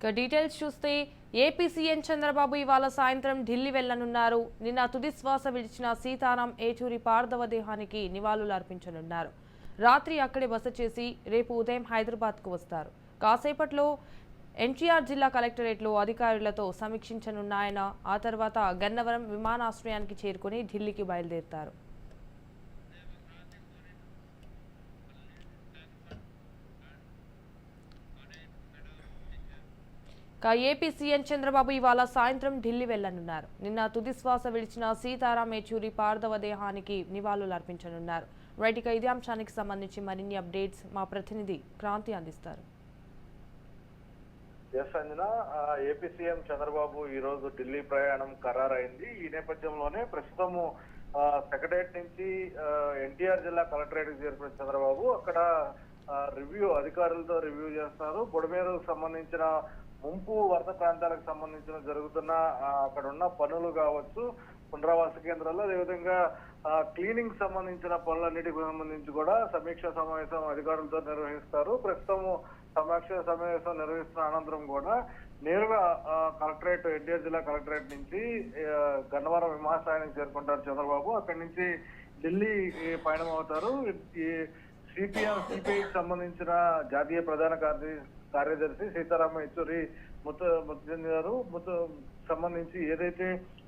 Details చూస్తే AP CM Chandrababu ఇవాళ సాయంత్రం ఢిల్లీ వెళ్లనున్నారు. నిన్న తుది శ్వాస విడిచిన సీతారాం ఏచూరి పార్థవ దేహానికి నివాళులు అర్పించనున్నారు. రాత్రి అక్కడే బస చేసి రేపు ఉదయం హైదరాబాద్కు వస్తారు. కాసేపట్లో ఎన్టీఆర్ జిల్లా కలెక్టరేట్లో అధికారులతో సమీక్షించనున్న ఆయన ఆ తర్వాత గన్నవరం విమానాశ్రయానికి చేరుకుని ఢిల్లీకి బయలుదేరుతారు. ఏపీ సీఎం చంద్రబాబు ఇవాళ సాయంత్రం ఢిల్లీ వెళ్లనున్నారు. నిన్న తుది శ్వాస విడిచిన సీతారాం ఏచూరి పార్థవ దేహానికి నివాళులు అర్పించనున్నారు. రైట్, ఇదే అంశానికి సంబంధించి మరిన్ని అప్డేట్స్ మా ప్రతినిధి క్రాంతి అందిస్తారు. ఏపీ సీఎం చంద్రబాబు ఈ రోజు ఢిల్లీ ప్రయాణం ఖరారైంది. ఈ నేపథ్యంలోనే ప్రస్తుతము సెక్రటరియట్ నుంచి ఎన్టీఆర్ జిల్లా కలెక్టరేట్ కి చేరుకున్న చంద్రబాబు అక్కడ అధికారులతో రివ్యూ చేస్తారు. బుడమేరుకు సంబంధించిన ముంపు వరద ప్రాంతాలకు సంబంధించిన జరుగుతున్న అక్కడ ఉన్న పనులు కావచ్చు, పునరావాస కేంద్రాల్లో, అదేవిధంగా క్లీనింగ్ సంబంధించిన పనులన్నిటికి సంబంధించి కూడా సమీక్ష సమావేశం అధికారులతో నిర్వహిస్తారు. ప్రస్తుతం సమీక్ష సమావేశం నిర్వహిస్తున్న అనంతరం కూడా నేరుగా కలెక్టరేట్ ఎన్టీఆర్ జిల్లా కలెక్టరేట్ నుంచి గన్నవరం విమానాశ్రయానికి చేరుకుంటారు చంద్రబాబు. అక్కడి నుంచి ఢిల్లీ పయనం అవుతారు. ఈ సిపిఐకి సంబంధించిన జాతీయ ప్రధాన కార్యదర్శి సీతారాం ఏచూరి మృతి చెందారు. సంబంధించి ఏదైతే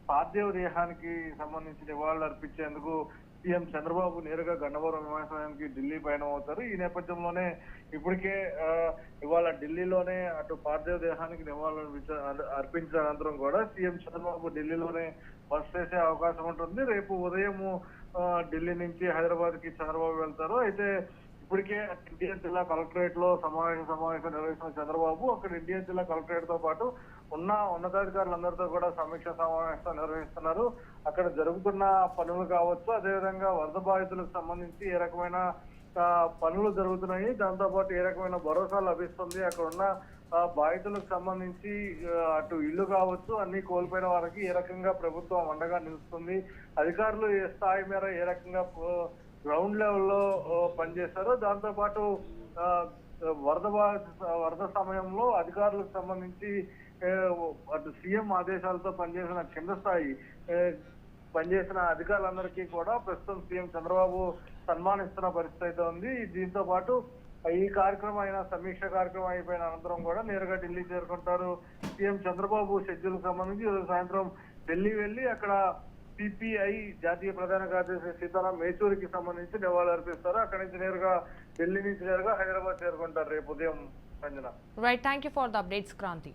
పార్థివ దేహానికి సంబంధించి నివాళులు అర్పించేందుకు సీఎం చంద్రబాబు నేరుగా గన్నవరం విమానాశ్రయానికి ఢిల్లీ పయనం అవుతారు. ఈ నేపథ్యంలోనే ఇప్పటికే ఇవాళ ఢిల్లీలోనే అటు పార్థివ దేహానికి నివాళులు అర్పించిన అనంతరం కూడా సీఎం చంద్రబాబు ఢిల్లీలోనే బస చేసే అవకాశం ఉంటుంది. రేపు ఉదయం ఢిల్లీ నుంచి హైదరాబాద్ కి చంద్రబాబు వెళ్తారు. అయితే ఇప్పటికే ఎన్టీఆర్ జిల్లా కలెక్టరేట్ లో సమావేశం నిర్వహిస్తున్న చంద్రబాబు అక్కడ ఎన్టీఆర్ జిల్లా కలెక్టరేట్ తో పాటు ఉన్న ఉన్నతాధికారులందరితో కూడా సమీక్ష సమావేశం నిర్వహిస్తున్నారు. అక్కడ జరుగుతున్న పనులు కావచ్చు, అదేవిధంగా వరద బాధితులకు సంబంధించి ఏ రకమైన పనులు జరుగుతున్నాయి, దాంతో పాటు ఏ రకమైన భరోసా లభిస్తుంది, అక్కడ ఉన్న బాధితులకు సంబంధించి అటు ఇల్లు కావచ్చు అన్ని కోల్పోయిన వారికి ఏ రకంగా ప్రభుత్వం అండగా నిలుస్తుంది, అధికారులు ఏ స్థాయి మేర ఏ రకంగా గ్రౌండ్ లెవెల్లో పనిచేశారు, దాంతో పాటు వరద సమయంలో అధికారులకు సంబంధించి అటు సీఎం ఆదేశాలతో పనిచేసిన కింద స్థాయి పనిచేసిన అధికారులందరికీ కూడా ప్రస్తుతం సీఎం చంద్రబాబు సన్మానిస్తున్న పరిస్థితి అయితే ఉంది. దీంతో పాటు ఈ కార్యక్రమం అయిన సమీక్ష కార్యక్రమం అయిపోయిన అనంతరం కూడా నేరుగా ఢిల్లీ చేరుకుంటారు. సీఎం చంద్రబాబు షెడ్యూల్ సాయంత్రం ఢిల్లీ వెళ్లి అక్కడ సిపిఐ జాతీయ ప్రధాన కార్యదర్శి సీతారాం ఏచూరికి సంబంధించి నివాళులు అర్పిస్తారు. అక్కడి నుంచి నేరుగా ఢిల్లీ నుంచి నేరుగా హైదరాబాద్ చేరుకుంటారు రేపు ఉదయం. Sanjana. Right, thank you for the updates Kranti.